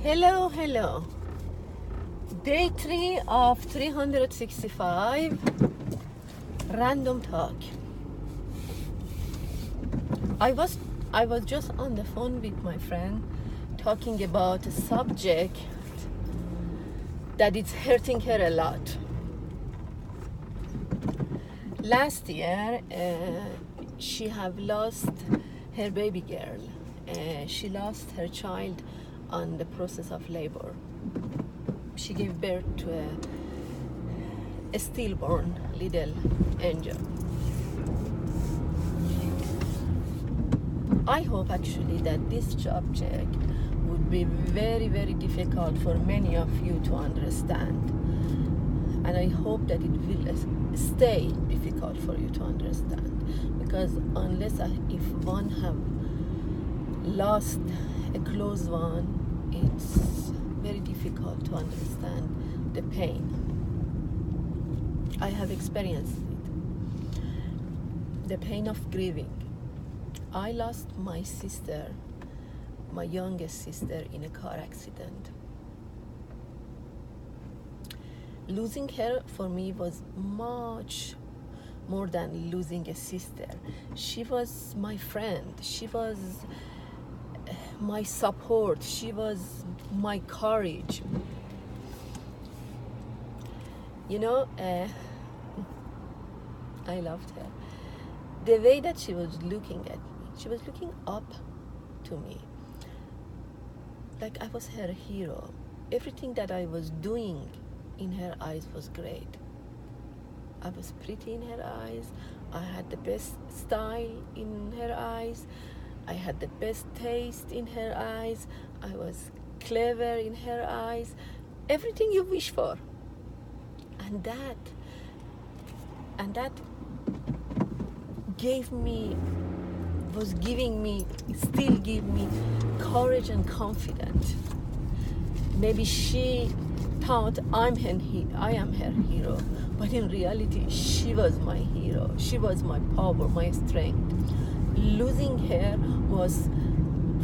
Hello, hello. Day 3 of 365 random talk. I was just on the phone with my friend talking about a subject that is hurting her a lot. Last year, she have lost her baby girl. She lost her child on the process of labor. She gave birth to a stillborn little angel. I hope actually that this subject would be very, very difficult for many of you to understand. And I hope that it will stay difficult for you to understand. Because if one have lost a close one, it's very difficult to understand the pain. I have experienced it. The pain of grieving. I lost my sister, my youngest sister, in a car accident. Losing her for me was much more than losing a sister. She was my friend. She was my support. She was my courage. I loved her. The way that she was looking at me, she was looking up to me like I was her hero. Everything that I was doing in her eyes was great. I was pretty in her eyes. I had the best style in her eyes. I had the best taste in her eyes. I was clever in her eyes. Everything you wish for. And that still give me courage and confidence. Maybe she thought I am her hero, but in reality, she was my hero. She was my power, my strength. Losing her was,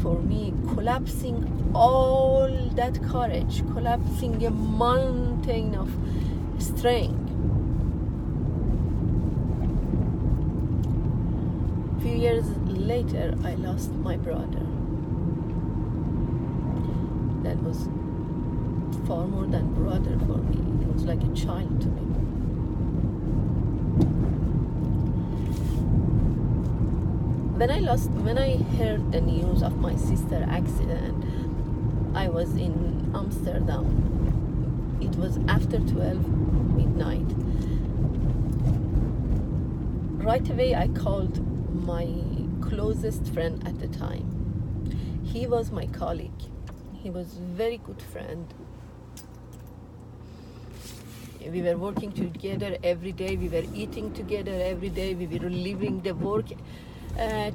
for me, collapsing all that courage, collapsing a mountain of strength. A few years later, I lost my brother. That was far more than brother for me. It was like a child to me. When I heard the news of my sister's accident, I was in Amsterdam. It was after 12 midnight. Right away, I called my closest friend at the time. He was my colleague. He was a very good friend. We were working together every day. We were eating together every day. We were living the work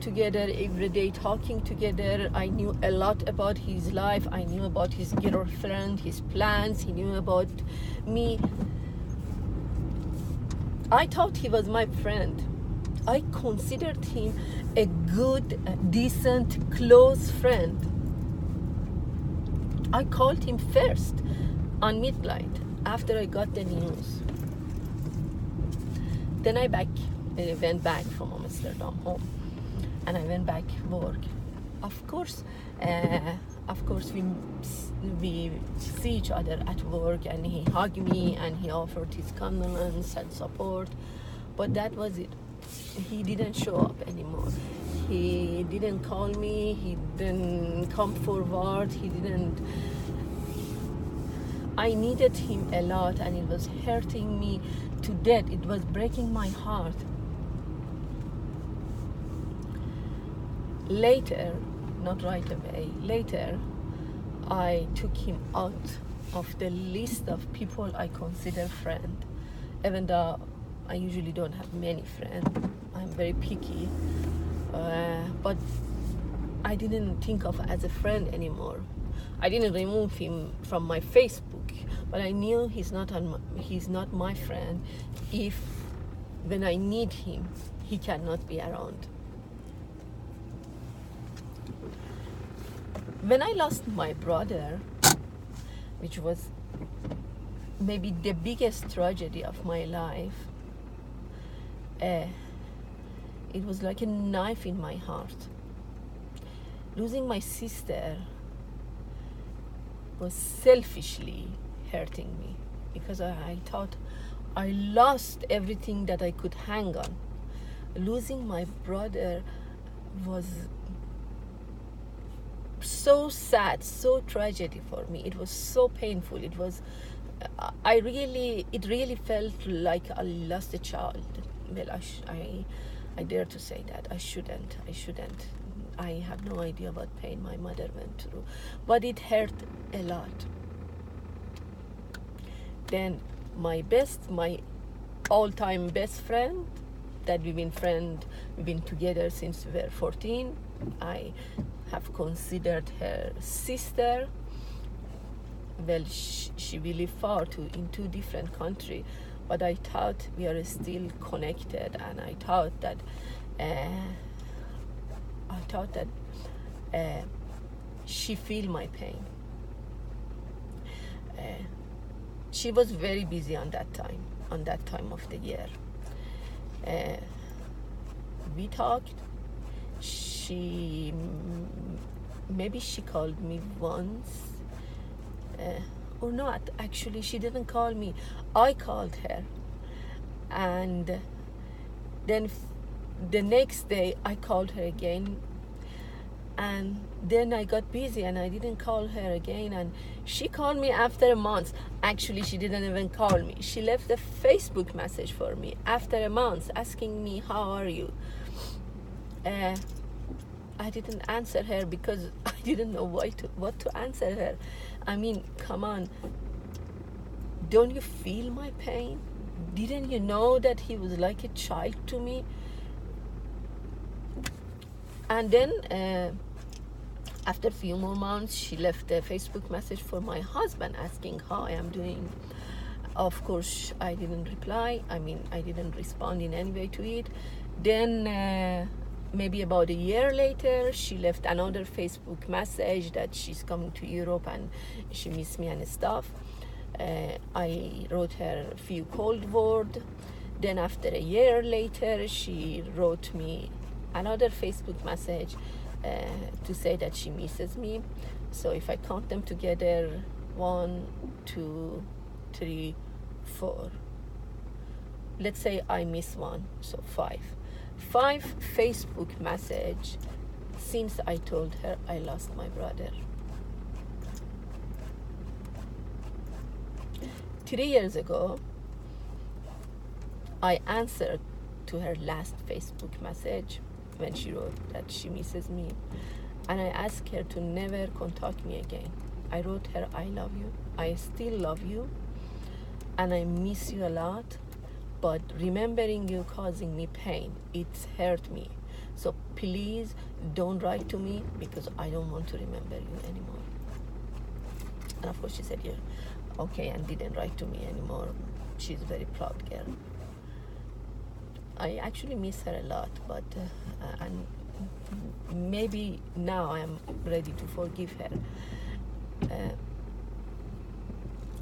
together every day, talking together. I knew a lot about his life. I knew about his girlfriend, his plans. He knew about me. I thought he was my friend. I considered him a good, decent, close friend. I called him first on midnight after I got the news. Then I went back from Amsterdam home, and I went back work. Of course, we see each other at work, and he hugged me and he offered his condolence and support. But that was it. He didn't show up anymore. He didn't call me. He didn't come forward. I needed him a lot, and it was hurting me to death. It was breaking my heart. Later, not right away, later, I took him out of the list of people I consider friend. Even though I usually don't have many friends, I'm very picky, but I didn't think of as a friend anymore. I didn't remove him from my Facebook, but I knew he's not my friend if when I need him, he cannot be around. When I lost my brother, which was maybe the biggest tragedy of my life. It was like a knife in my heart. Losing my sister was selfishly hurting me because I thought I lost everything that I could hang on. Losing my brother was so sad, so tragedy for me. It was so painful. It really felt like I lost a child. Well, I dare to say that. I shouldn't. I have no idea what pain my mother went through, but it hurt a lot. Then my all-time best friend, that we've been together since we were 14. I have considered her sister. Well, she will live in two different countries, but I thought we are still connected, and I thought that she feel my pain. She was very busy on that time of the year. We talked. Maybe she called me once, or not. Actually, she didn't call me. I called her, and then the next day I called her again, and then I got busy and I didn't call her again, and she called me after a month. Actually, she didn't even call me. She left a Facebook message for me after a month asking me, how are you? I didn't answer her because I didn't know what to answer her. I mean, come on. Don't you feel my pain? Didn't you know that he was like a child to me? And then after a few more months, she left a Facebook message for my husband asking how I am doing. Of course, I didn't reply. I mean, I didn't respond in any way to it. Then maybe about a year later, she left another Facebook message that she's coming to Europe and she missed me and stuff. I wrote her a few cold words. Then after a year later, she wrote me another Facebook message to say that she misses me. So if I count them together, 1, 2, 3, 4. Let's say I miss one, so 5. 5 Facebook message since I told her I lost my brother. 3 years ago, I answered to her last Facebook message when she wrote that she misses me, and I asked her to never contact me again. I wrote her, I love you, I still love you, and I miss you a lot, but remembering you causing me pain, it's hurt me. So please don't write to me because I don't want to remember you anymore. And of course she said, yeah, okay, and didn't write to me anymore. She's a very proud girl. I actually miss her a lot, but and maybe now I am ready to forgive her.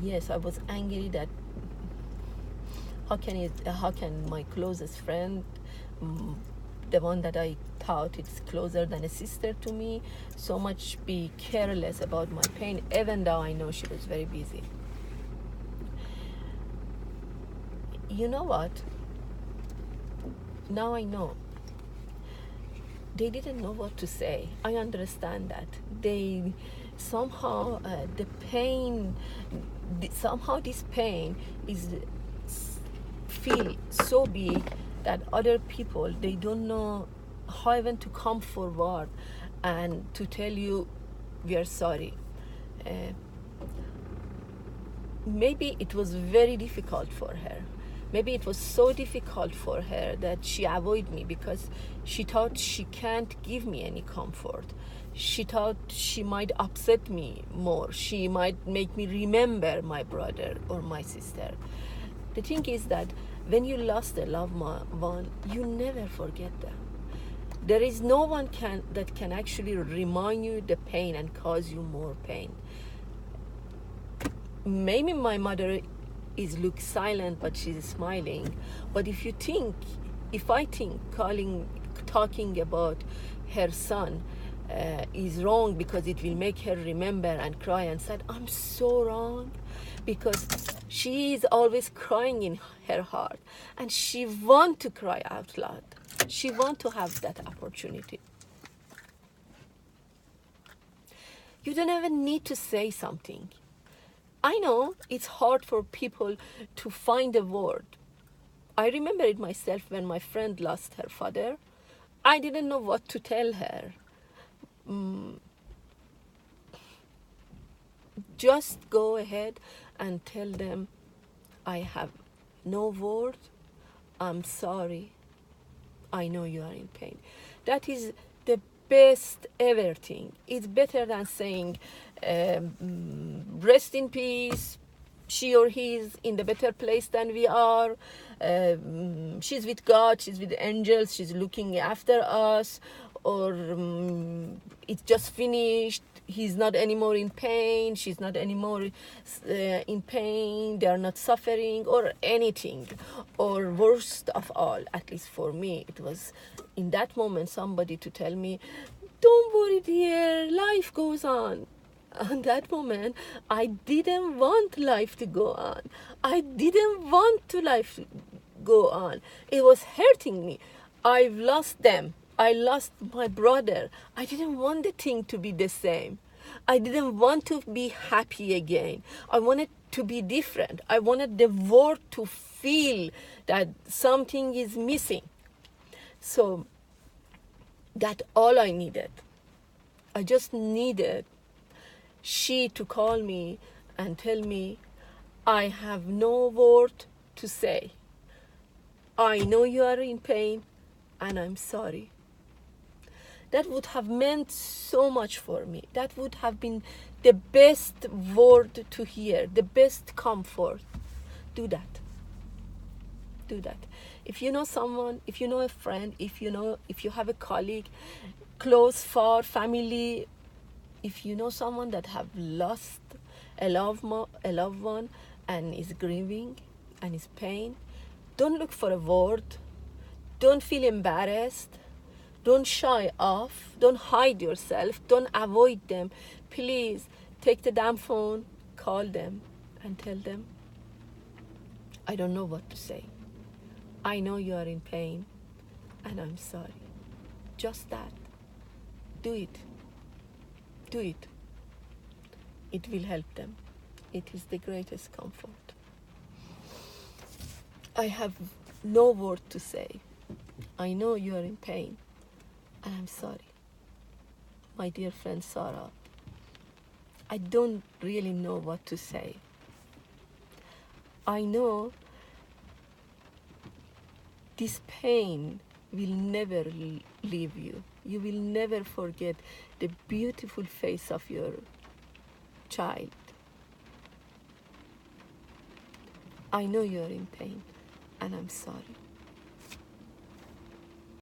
Yes, I was angry that how can my closest friend, the one that I thought it's closer than a sister to me, so much be careless about my pain, even though I know she was very busy. You know what? Now I know. They didn't know what to say. I understand that. They somehow the pain, somehow this pain is feel so big that other people, they don't know how even to come forward and to tell you we are sorry. Maybe it was very difficult for her. Maybe it was so difficult for her that she avoided me because she thought she can't give me any comfort. She thought she might upset me more. She might make me remember my brother or my sister. The thing is that when you lost a loved one, you never forget them. There is no one that can actually remind you the pain and cause you more pain. maybe my mother is look silent, but she's smiling. But if I think talking about her son is wrong because it will make her remember and cry and said, I'm so wrong, because she is always crying in her heart and she want to cry out loud. She want to have that opportunity. You don't even need to say something. I know it's hard for people to find a word. I remember it myself when my friend lost her father. I didn't know what to tell her. Just go ahead and tell them, I have no word, I'm sorry, I know you are in pain. That is the best ever thing. It's better than saying, rest in peace, she or he is in the better place than we are, she's with God, she's with angels, she's looking after us, or it's just finished, he's not anymore in pain, she's not anymore in pain, they are not suffering, or anything. Or worst of all, at least for me, it was in that moment somebody to tell me, don't worry dear, life goes on. At that moment, I didn't want life to go on. I didn't want to life to go on. It was hurting me. I've lost them. I lost my brother. I didn't want the thing to be the same. I didn't want to be happy again. I wanted to be different. I wanted the world to feel that something is missing. So that's all I needed. I just needed she to call me and tell me, I have no word to say. I know you are in pain and I'm sorry. That would have meant so much for me. That would have been the best word to hear, the best comfort. Do that. Do that. If you know someone, if you know a friend, if you have a colleague, close, far, family, if you know someone that have lost a loved one and is grieving and is pain, don't look for a word. Don't feel embarrassed. Don't shy off. Don't hide yourself. Don't avoid them. Please take the damn phone, call them, and tell them, I don't know what to say. I know you are in pain, and I'm sorry. Just that. Do it. Do it. It will help them. It is the greatest comfort. I have no word to say. I know you are in pain, and I'm sorry. My dear friend Sarah, I don't really know what to say. I know this pain will never leave you. You will never forget the beautiful face of your child. I know you are in pain, and I'm sorry.